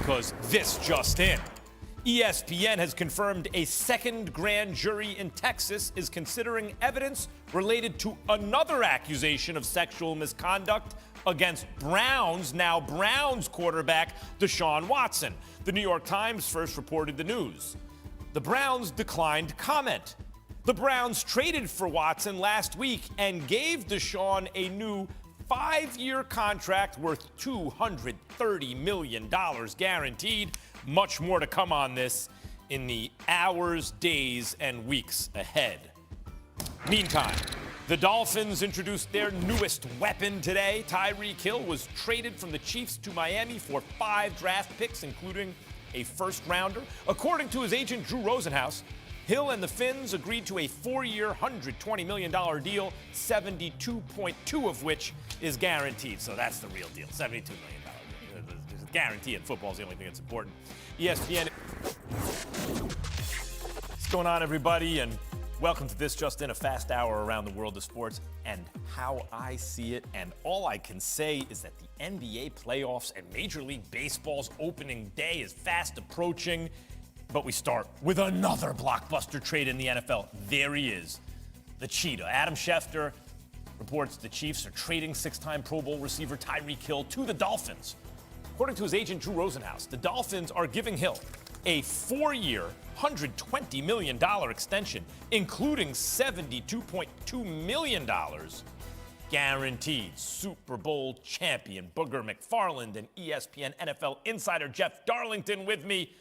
because this just in. ESPN has confirmed a second grand jury in Texas is considering evidence related to another accusation of sexual misconduct against Browns quarterback Deshaun Watson. The New York Times first reported the news. The Browns declined comment. The Browns traded for Watson last week and gave Deshaun a new 5-year contract worth $230 million guaranteed. Much more to come on this in the hours, days, and weeks ahead. Meantime, the Dolphins introduced their newest weapon today. Tyreek Hill was traded from the Chiefs to Miami for 5 draft picks, including a first-rounder. According to his agent, Drew Rosenhaus, Hill and the Finns agreed to a 4-year, $120 million deal, 72.2 of which is guaranteed. So that's the real deal, $72 million. There's a guarantee in football is the only thing that's important. ESPN. What's going on, everybody? And welcome to This Just In, a fast hour around the world of sports and how I see it. And all I can say is that the NBA playoffs and Major League Baseball's opening day is fast approaching. But we start with another blockbuster trade in the NFL. There he is, the Cheetah. Adam Schefter reports the Chiefs are trading 6-time Pro Bowl receiver Tyreek Hill to the Dolphins. According to his agent, Drew Rosenhaus, the Dolphins are giving Hill a 4-year, $120 million extension, including $72.2 million guaranteed. Super Bowl champion Booger McFarland and ESPN NFL insider Jeff Darlington with me.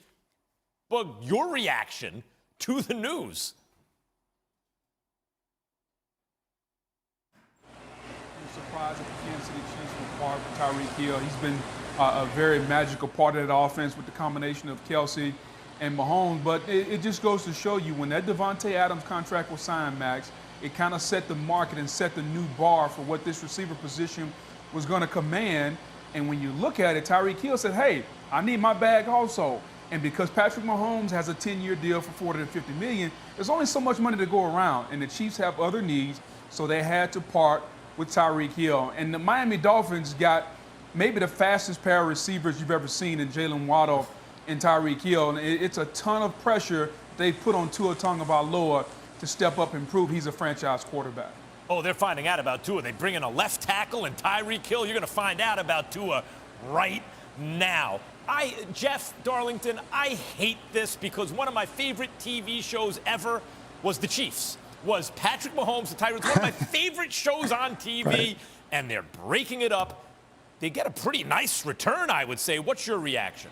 Boog, your reaction to the news? I'm surprised that the Kansas City Chiefs were part of Tyreek Hill. He's been a very magical part of that offense with the combination of Kelsey and Mahomes. But it just goes to show you, when that Devontae Adams contract was signed, Max, it kind of set the market and set the new bar for what this receiver position was going to command. And when you look at it, Tyreek Hill said, hey, I need my bag also. And because Patrick Mahomes has a 10-year deal for $450 million, there's only so much money to go around. And the Chiefs have other needs, so they had to part with Tyreek Hill. And the Miami Dolphins got maybe the fastest pair of receivers you've ever seen in Jalen Waddle and Tyreek Hill. And it's a ton of pressure they put on Tua Tagovailoa to step up and prove he's a franchise quarterback. Oh, they're finding out about Tua. They bring in a left tackle and Tyreek Hill. You're going to find out about Tua right now. Jeff Darlington, I hate this because one of my favorite TV shows ever was The Chiefs, was Patrick Mahomes, the Tyrants, one of my favorite shows on TV, right. And they're breaking it up. They get a pretty nice return, I would say. What's your reaction?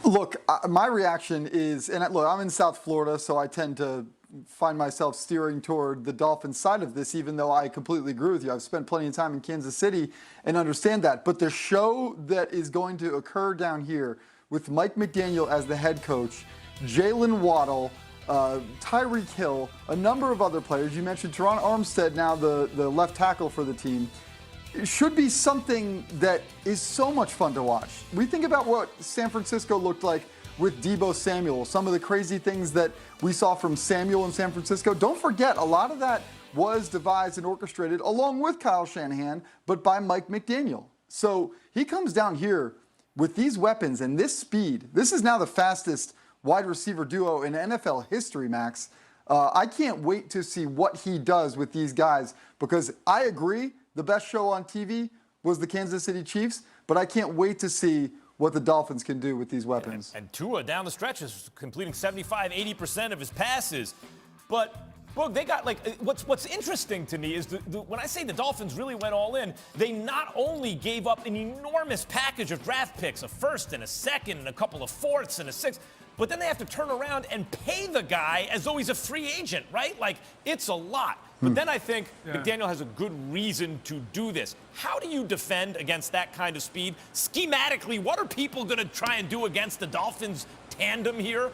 Look, my reaction is, and look, I'm in South Florida, so I tend to find myself steering toward the Dolphins side of this, even though I completely agree with you. I've spent plenty of time in Kansas City and understand that. But the show that is going to occur down here with Mike McDaniel as the head coach, Jalen Waddle, Tyreek Hill, a number of other players. You mentioned Teron Armstead, now the left tackle for the team. It should be something that is so much fun to watch. We think about what San Francisco looked like with Deebo Samuel, some of the crazy things that we saw from Samuel in San Francisco. Don't forget, a lot of that was devised and orchestrated along with Kyle Shanahan, but by Mike McDaniel. So he comes down here with these weapons and this speed. This is now the fastest wide receiver duo in NFL history, Max. I can't wait to see what he does with these guys, because I agree the best show on TV was the Kansas City Chiefs, but I can't wait to see what the Dolphins can do with these weapons. And Tua down the stretch is completing 75-80% of his passes. But Boog, they got, like, what's interesting to me is when I say the Dolphins really went all in, they not only gave up an enormous package of draft picks, a first and a second and a couple of fourths and a sixth, but then they have to turn around and pay the guy as though he's a free agent, right? Like, it's a lot. But then I think McDaniel has a good reason to do this. How do you defend against that kind of speed? Schematically, what are people going to try and do against the Dolphins tandem here?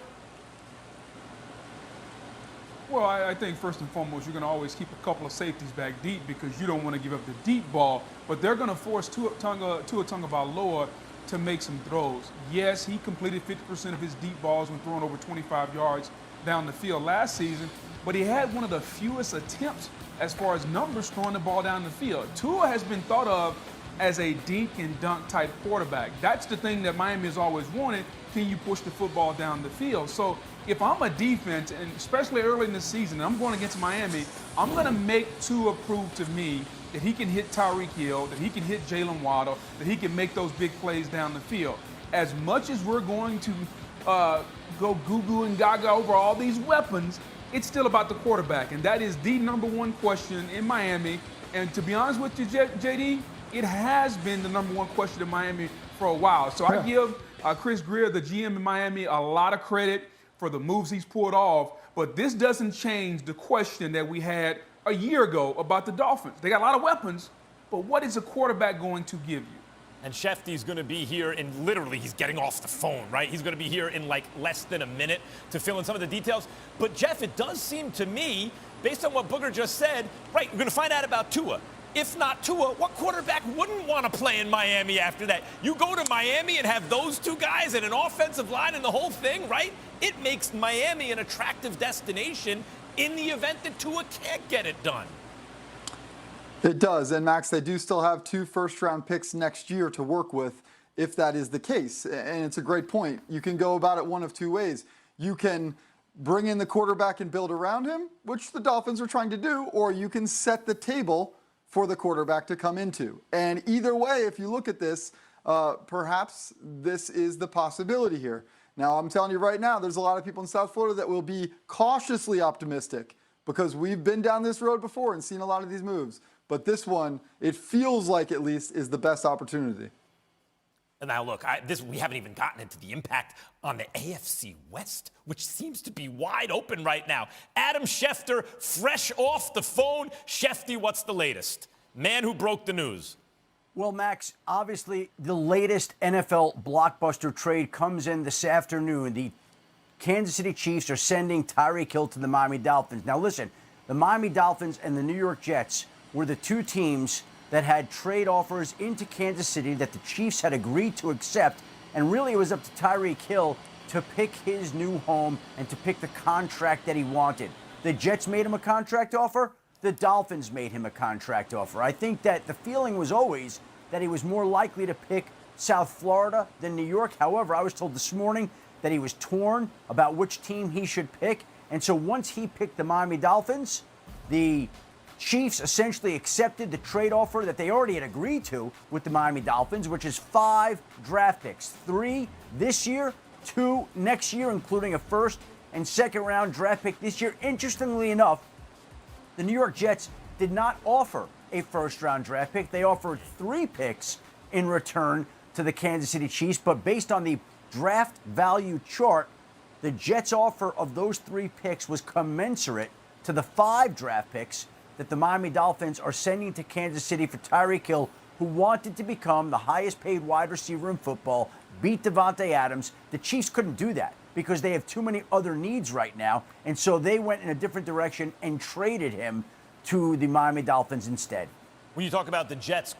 Well, I think first and foremost, you're going to always keep a couple of safeties back deep because you don't want to give up the deep ball. But they're going to force Tua Tagovailoa to make some throws. Yes, he completed 50% of his deep balls when throwing over 25 yards down the field last season, but he had one of the fewest attempts as far as numbers throwing the ball down the field. Tua has been thought of as a dink and dunk type quarterback. That's the thing that Miami has always wanted. Can you push the football down the field? So if I'm a defense, and especially early in the season, and I'm going against Miami, I'm going to make Tua prove to me that he can hit Tyreek Hill, that he can hit Jalen Waddle, that he can make those big plays down the field. As much as we're going to go goo-goo and gaga over all these weapons, it's still about the quarterback, and that is the number one question in Miami. And to be honest with you, JD, it has been the number one question in Miami for a while. So I give Chris Greer, the GM in Miami, a lot of credit for the moves he's pulled off, but this doesn't change the question that we had a year ago about the Dolphins. They got a lot of weapons, but what is a quarterback going to give you? And Shefty's going to be here in literally, he's getting off the phone, right? He's going to be here in like less than a minute to fill in some of the details. But Jeff, it does seem to me, based on what Booger just said, right, we're going to find out about Tua. If not Tua, what quarterback wouldn't want to play in Miami after that? You go to Miami and have those two guys and an offensive line and the whole thing, right? It makes Miami an attractive destination in the event that Tua can't get it done. It does. And Max, they do still have 2 first-round picks next year to work with if that is the case. And it's a great point. You can go about it one of 2 ways. You can bring in the quarterback and build around him, which the Dolphins are trying to do, or you can set the table for the quarterback to come into. And either way, if you look at this, perhaps this is the possibility here. Now, I'm telling you right now, there's a lot of people in South Florida that will be cautiously optimistic because we've been down this road before and seen a lot of these moves. But this one, it feels like at least is the best opportunity. And now, look, we haven't even gotten into the impact on the AFC West, which seems to be wide open right now. Adam Schefter, fresh off the phone. Shefty, what's the latest? Man who broke the news. Well, Max, obviously the latest NFL blockbuster trade comes in this afternoon. The Kansas City Chiefs are sending Tyreek Hill to the Miami Dolphins. Now, listen, the Miami Dolphins and the New York Jets were the 2 teams that had trade offers into Kansas City that the Chiefs had agreed to accept. And really, it was up to Tyreek Hill to pick his new home and to pick the contract that he wanted. The Jets made him a contract offer. The Dolphins made him a contract offer. I think that the feeling was always that he was more likely to pick South Florida than New York. However, I was told this morning that he was torn about which team he should pick. And so once he picked the Miami Dolphins, the Chiefs essentially accepted the trade offer that they already had agreed to with the Miami Dolphins, which is 5 draft picks, 3 this year, 2 next year, including a first and second round draft pick this year. Interestingly enough, the New York Jets did not offer a first round draft pick. They offered 3 picks in return to the Kansas City Chiefs, but based on the draft value chart, the Jets' offer of those 3 picks was commensurate to the 5 draft picks that the Miami Dolphins are sending to Kansas City for Tyreek Hill, who wanted to become the highest paid wide receiver in football, beat Devontae Adams. The Chiefs couldn't do that because they have too many other needs right now, and so they went in a different direction and traded him to the Miami Dolphins instead. When you talk about the Jets'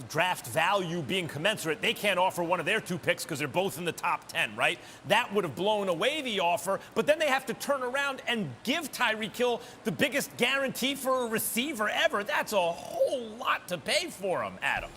draft value being commensurate, they can't offer one of their 2 picks because they're both in the top 10, right? That would have blown away the offer, but then they have to turn around and give Tyreek Hill the biggest guarantee for a receiver ever. That's a whole lot to pay for him, Adam.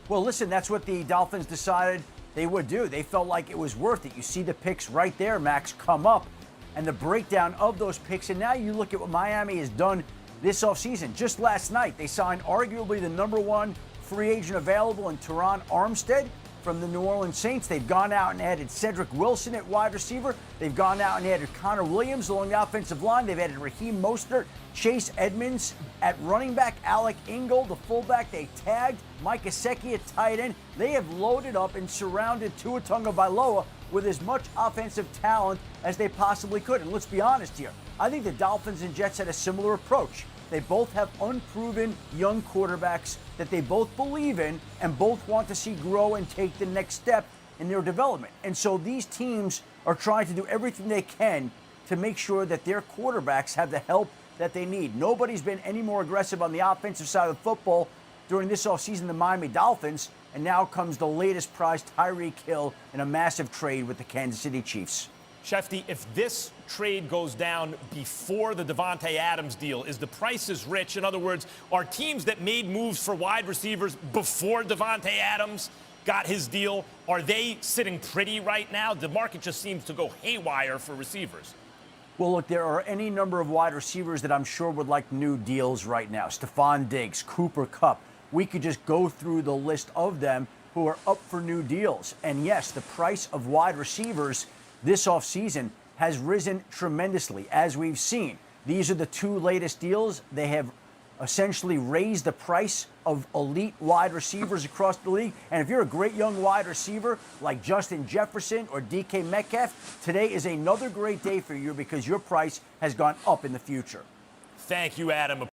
Well, listen, that's what the Dolphins decided they would do. They felt like it was worth it. You see the picks right there, Max, come up, and the breakdown of those picks, and now you look at what Miami has done this offseason. Just last night, they signed arguably the #1 free agent available in Teron Armstead from the New Orleans Saints. They've gone out and added Cedric Wilson at wide receiver. They've gone out and added Connor Williams along the offensive line. They've added Raheem Mostert, Chase Edmonds at running back, Alec Ingold, the fullback. They tagged Mike Gesicki at tight end. They have loaded up and surrounded Tua Tagovailoa with as much offensive talent as they possibly could. And let's be honest here, I think the Dolphins and Jets had a similar approach. They both have unproven young quarterbacks that they both believe in and both want to see grow and take the next step in their development. And so these teams are trying to do everything they can to make sure that their quarterbacks have the help that they need. Nobody's been any more aggressive on the offensive side of the football during this offseason than Miami Dolphins. And now comes the latest prize, Tyreek Hill, in a massive trade with the Kansas City Chiefs. Shefty, if this trade goes down before the Devontae Adams deal, is the price is rich? In other words, are teams that made moves for wide receivers before Devontae Adams got his deal, are they sitting pretty right now? The market just seems to go haywire for receivers. Well, look, there are any number of wide receivers that I'm sure would like new deals right now. Stephon Diggs, Cooper Kupp. We could just go through the list of them who are up for new deals. And yes, the price of wide receivers this offseason has risen tremendously, as we've seen. These are the two latest deals. They have essentially raised the price of elite wide receivers across the league. And if you're a great young wide receiver like Justin Jefferson or DK Metcalf, today is another great day for you because your price has gone up in the future. Thank you, Adam.